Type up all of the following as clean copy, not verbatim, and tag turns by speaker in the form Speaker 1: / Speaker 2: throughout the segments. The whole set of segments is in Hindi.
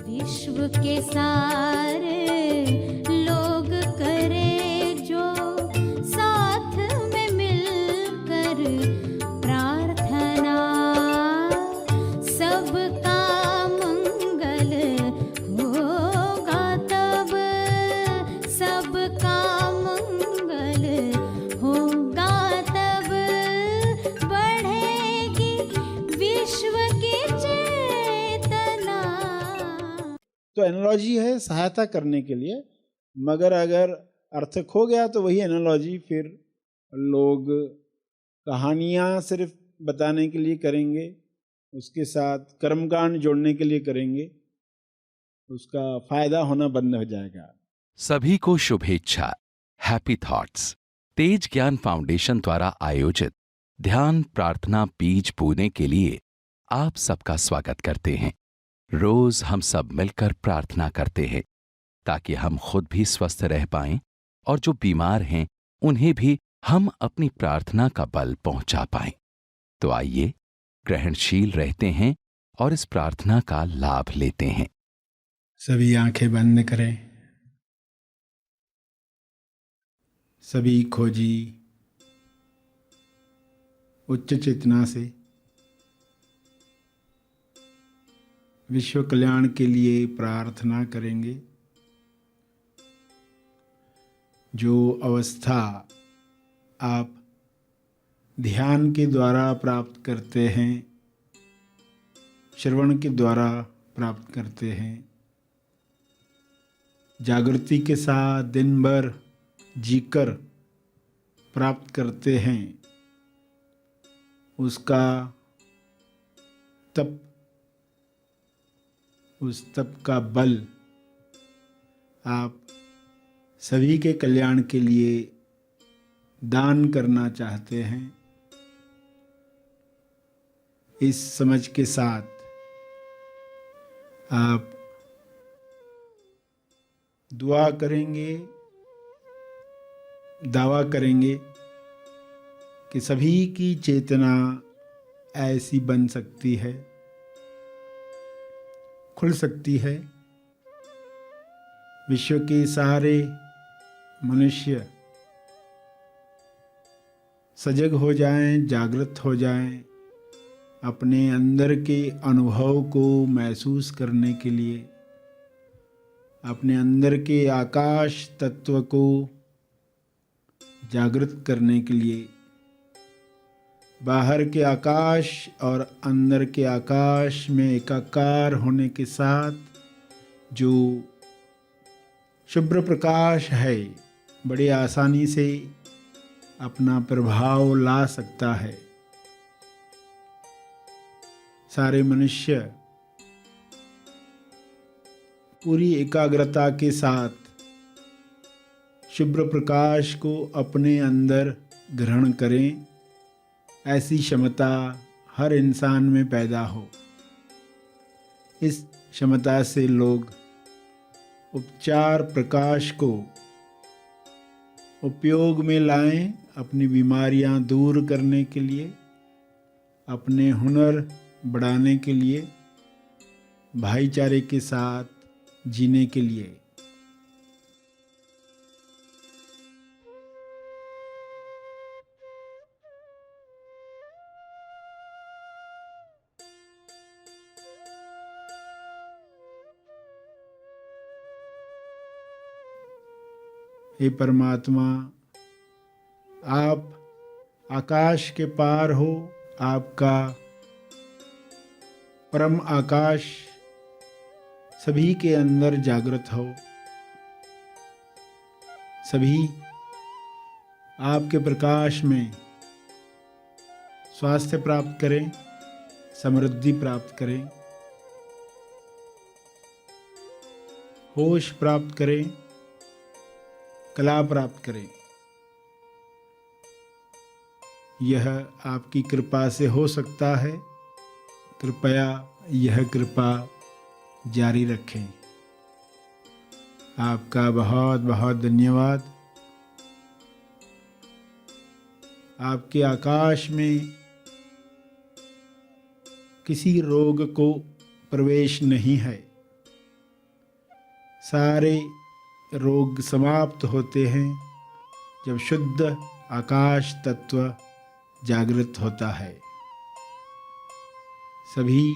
Speaker 1: विश्व के सारे लोग करे जो साथ में मिलकर प्रार्थना, सबका मंगल होगा तब, सबका मंगल होगा तब, बढ़ेगी विश्व की चेतना।
Speaker 2: तो एनालॉजी है सहायता करने के लिए, मगर अगर अर्थ खो गया तो वही एनालॉजी फिर लोग कहानियाँ सिर्फ बताने के लिए करेंगे, उसके साथ कर्मकांड जोड़ने के लिए करेंगे, उसका फायदा होना बंद हो जाएगा।
Speaker 3: सभी को शुभेच्छा। हैप्पी थॉट्स तेज ज्ञान फाउंडेशन द्वारा आयोजित ध्यान प्रार्थना बीज बोने के लिए आप सबका स्वागत करते हैं। रोज हम सब मिलकर प्रार्थना करते हैं ताकि हम खुद भी स्वस्थ रह पाएं और जो बीमार हैं उन्हें भी हम अपनी प्रार्थना का बल पहुंचा पाएं। तो आइए ग्रहणशील रहते हैं और इस प्रार्थना का लाभ लेते हैं।
Speaker 2: सभी आंखें बंद करें। सभी खोजी उच्च चेतना से विश्व कल्याण के लिए प्रार्थना करेंगे। जो अवस्था आप ध्यान के द्वारा प्राप्त करते हैं, श्रवण के द्वारा प्राप्त करते हैं, जागृति के साथ दिन भर जीकर प्राप्त करते हैं, उसका तप, उस तप का बल आप सभी के कल्याण के लिए दान करना चाहते हैं। इस समझ के साथ आप दुआ करेंगे, दावा करेंगे कि सभी की चेतना ऐसी बन सकती है, खुल सकती है। विश्व के सारे मनुष्य सजग हो जाएं, जागृत हो जाएं, अपने अंदर के अनुभव को महसूस करने के लिए, अपने अंदर के आकाश तत्व को जागृत करने के लिए, बाहर के आकाश और अंदर के आकाश में एकाकार होने के साथ जो शुभ्र प्रकाश है बड़ी आसानी से अपना प्रभाव ला सकता है। सारे मनुष्य पूरी एकाग्रता के साथ शुभ्र प्रकाश को अपने अंदर ग्रहण करें, ऐसी क्षमता हर इंसान में पैदा हो। इस क्षमता से लोग उपचार प्रकाश को उपयोग में लाएं, अपनी बीमारियां दूर करने के लिए, अपने हुनर बढ़ाने के लिए, भाईचारे के साथ जीने के लिए। हे परमात्मा, आप आकाश के पार हो, आपका परम आकाश सभी के अंदर जागृत हो। सभी आपके प्रकाश में स्वास्थ्य प्राप्त करें, समृद्धि प्राप्त करें, होश प्राप्त करें, कला प्राप्त करें। यह आपकी कृपा से हो सकता है। कृपया यह कृपा जारी रखें। आपका बहुत बहुत धन्यवाद। आपके आकाश में किसी रोग को प्रवेश नहीं है। सारे रोग समाप्त होते हैं जब शुद्ध आकाश तत्व जागृत होता है। सभी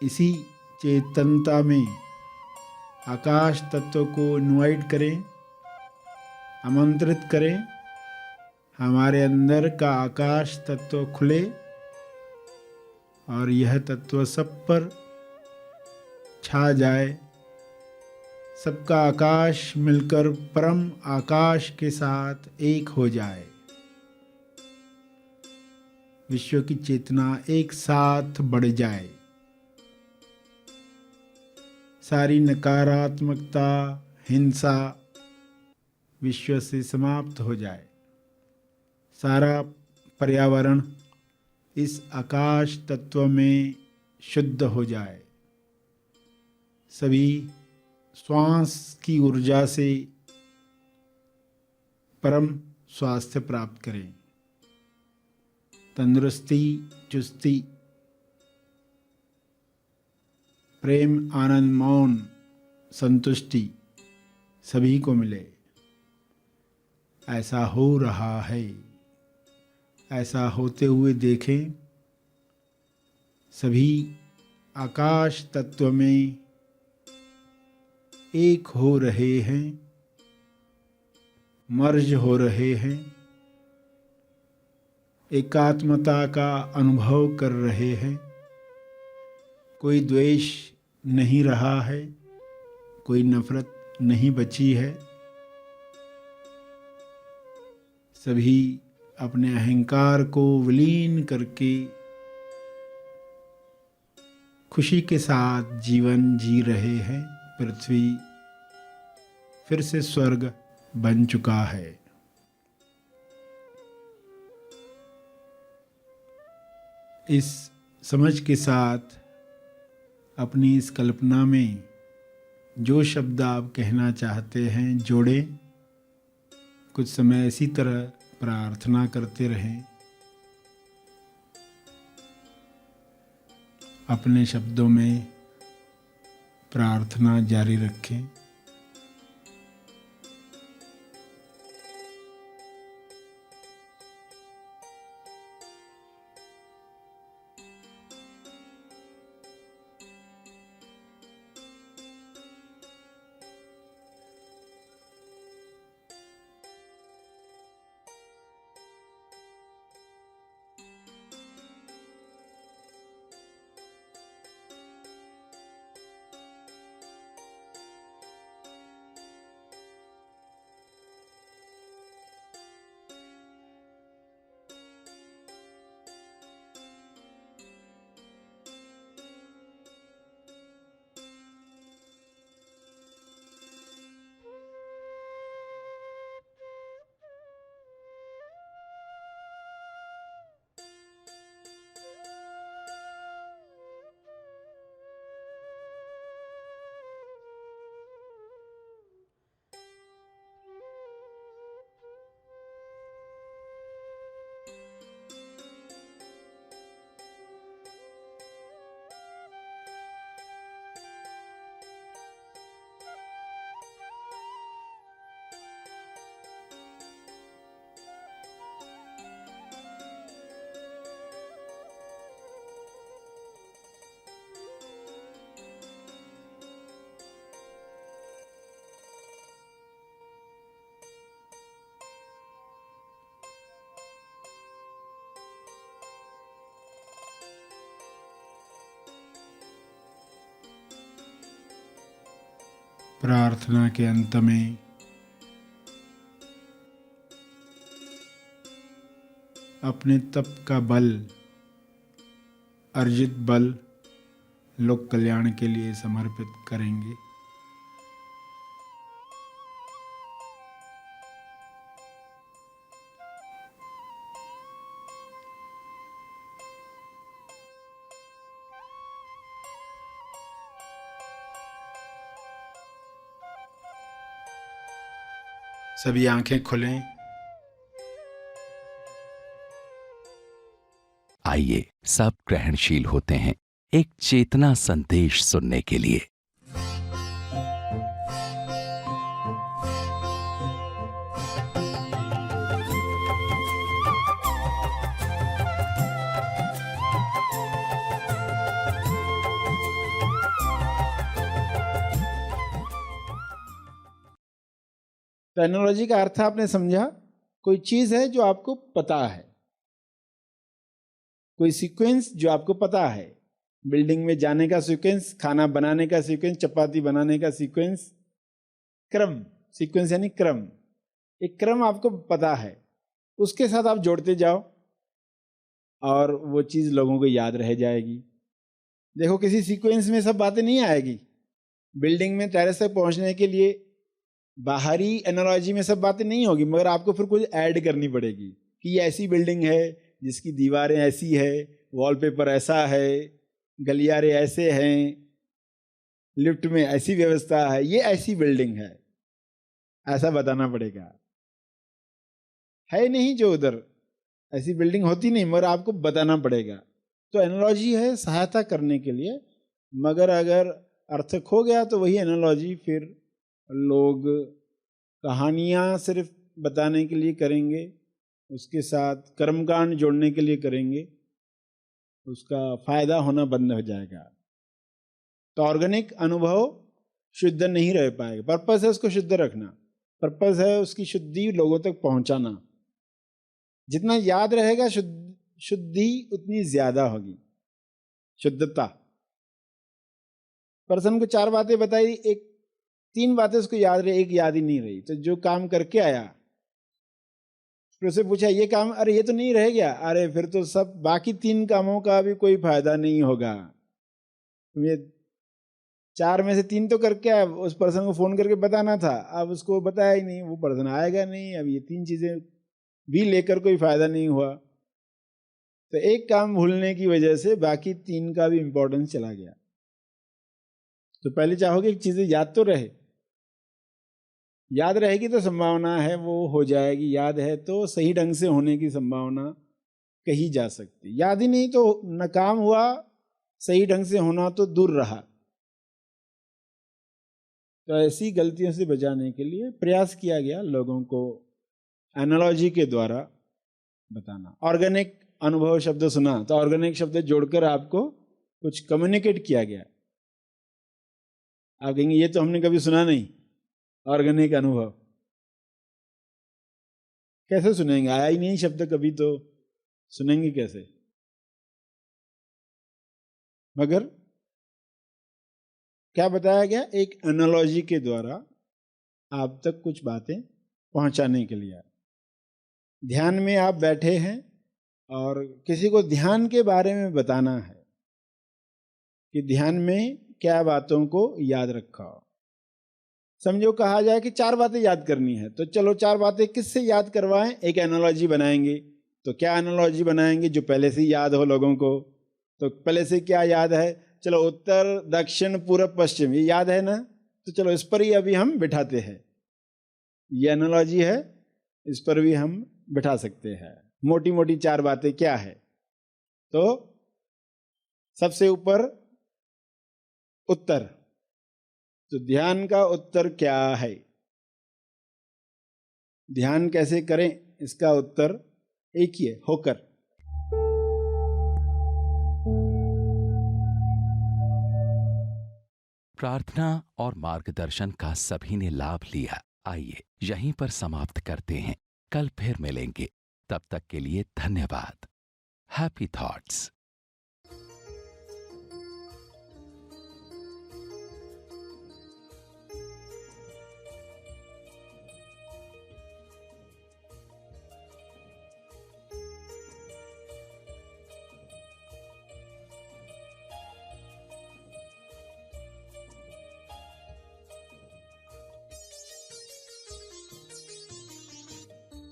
Speaker 2: इसी चेतनता में आकाश तत्व को इनवाइट करें, आमंत्रित करें। हमारे अंदर का आकाश तत्व खुले और यह तत्व सब पर छा जाए। सबका आकाश मिलकर परम आकाश के साथ एक हो जाए। विश्व की चेतना एक साथ बढ़ जाए। सारी नकारात्मकता, हिंसा विश्व से समाप्त हो जाए। सारा पर्यावरण इस आकाश तत्व में शुद्ध हो जाए। सभी श्वास की ऊर्जा से परम स्वास्थ्य प्राप्त करें। तंदुरुस्ती, चुस्ती, प्रेम, आनंद, मौन, संतुष्टि सभी को मिले। ऐसा हो रहा है, ऐसा होते हुए देखें। सभी आकाश तत्व में एक हो रहे हैं, मर्ज हो रहे हैं, एकात्मता का अनुभव कर रहे हैं। कोई द्वेष नहीं रहा है, कोई नफरत नहीं बची है। सभी अपने अहंकार को विलीन करके खुशी के साथ जीवन जी रहे हैं। पृथ्वी फिर से स्वर्ग बन चुका है। इस समझ के साथ अपनी इस कल्पना में जो शब्द आप कहना चाहते हैं जोड़ें। कुछ समय इसी तरह प्रार्थना करते रहें। अपने शब्दों में प्रार्थना जारी रखें। प्रार्थना के अंत में अपने तप का बल, अर्जित बल लोक कल्याण के लिए समर्पित करेंगे। सभी आंखें खुलें।
Speaker 3: आइए सब ग्रहणशील होते हैं एक चेतना संदेश सुनने के लिए।
Speaker 2: तो एनालॉजी का अर्थ आपने समझा, कोई चीज है जो आपको पता है, कोई सीक्वेंस जो आपको पता है, बिल्डिंग में जाने का सीक्वेंस, खाना बनाने का सीक्वेंस, चपाती बनाने का सीक्वेंस, क्रम, सीक्वेंस यानी क्रम, एक क्रम आपको पता है, उसके साथ आप जोड़ते जाओ और वो चीज लोगों को याद रह जाएगी। देखो किसी सीक्वेंस में सब बातें नहीं आएगी। बिल्डिंग में टेरेस तक पहुंचने के लिए बाहरी एनालॉजी में सब बातें नहीं होगी, मगर आपको फिर कुछ ऐड करनी पड़ेगी कि ये ऐसी बिल्डिंग है जिसकी दीवारें ऐसी है, वॉलपेपर ऐसा है, गलियारे ऐसे हैं, लिफ्ट में ऐसी व्यवस्था है, ये ऐसी बिल्डिंग है, ऐसा बताना पड़ेगा। है नहीं जो उधर ऐसी बिल्डिंग होती नहीं, मगर आपको बताना पड़ेगा। तो एनालॉजी है सहायता करने के लिए, मगर अगर अर्थ खो गया तो वही एनालॉजी फिर लोग कहानियाँ सिर्फ बताने के लिए करेंगे, उसके साथ कर्मकांड जोड़ने के लिए करेंगे, उसका फायदा होना बंद हो जाएगा। तो ऑर्गेनिक अनुभव शुद्ध नहीं रह पाएगा। पर्पस है उसको शुद्ध रखना, पर्पस है उसकी शुद्धि लोगों तक पहुंचाना। जितना याद रहेगा शुद्धि उतनी ज्यादा होगी, शुद्धता। पर्सन को 4 बातें बताई, 3 बातें उसको याद रही, एक याद ही नहीं रही। तो जो काम करके आया फिर उसे पूछा ये काम, अरे ये तो नहीं रह गया, अरे फिर तो सब बाकी 3 कामों का भी कोई फायदा नहीं होगा। ये 4 में से 3 तो करके आया, उस पर्सन को फोन करके बताना था, अब उसको बताया ही नहीं, वो पर्सन आएगा नहीं, अब ये 3 चीजें भी लेकर कोई फायदा नहीं हुआ। तो एक काम भूलने की वजह से बाकी 3 का भी इंपॉर्टेंस चला गया। तो पहले चाहोगे कि चीजें याद तो रहे, याद रहेगी तो संभावना है वो हो जाएगी, याद है तो सही ढंग से होने की संभावना कही जा सकती। याद ही नहीं तो नाकाम हुआ, सही ढंग से होना तो दूर रहा। तो ऐसी गलतियों से बचाने के लिए प्रयास किया गया लोगों को एनालॉजी के द्वारा बताना। ऑर्गेनिक अनुभव शब्द सुना तो ऑर्गेनिक शब्द जोड़कर आपको कुछ कम्युनिकेट किया गया। आप कहेंगे ये तो हमने कभी सुना नहीं, ऑर्गेनिक अनुभव कैसे सुनेंगे, आया ही नहीं शब्द कभी, तो सुनेंगे कैसे। मगर क्या बताया गया, एक एनालॉजी के द्वारा आप तक कुछ बातें पहुंचाने के लिए। ध्यान में आप बैठे हैं और किसी को ध्यान के बारे में बताना है कि ध्यान में क्या बातों को याद रखा। समझो कहा जाए कि 4 बातें याद करनी है, तो चलो 4 बातें किससे याद करवाएं, एक एनालॉजी बनाएंगे। तो क्या एनालॉजी बनाएंगे जो पहले से याद हो लोगों को। तो पहले से क्या याद है, चलो उत्तर दक्षिण पूर्व पश्चिम, ये याद है ना, तो चलो इस पर ही अभी हम बिठाते हैं। ये एनालॉजी है, इस पर भी हम बिठा सकते हैं। मोटी मोटी 4 बातें क्या है, तो सबसे ऊपर उत्तर, तो ध्यान का उत्तर क्या है, ध्यान कैसे करें, इसका उत्तर एक ही है, होकर।
Speaker 3: प्रार्थना और मार्गदर्शन का सभी ने लाभ लिया। आइए यहीं पर समाप्त करते हैं, कल फिर मिलेंगे। तब तक के लिए धन्यवाद। Happy thoughts.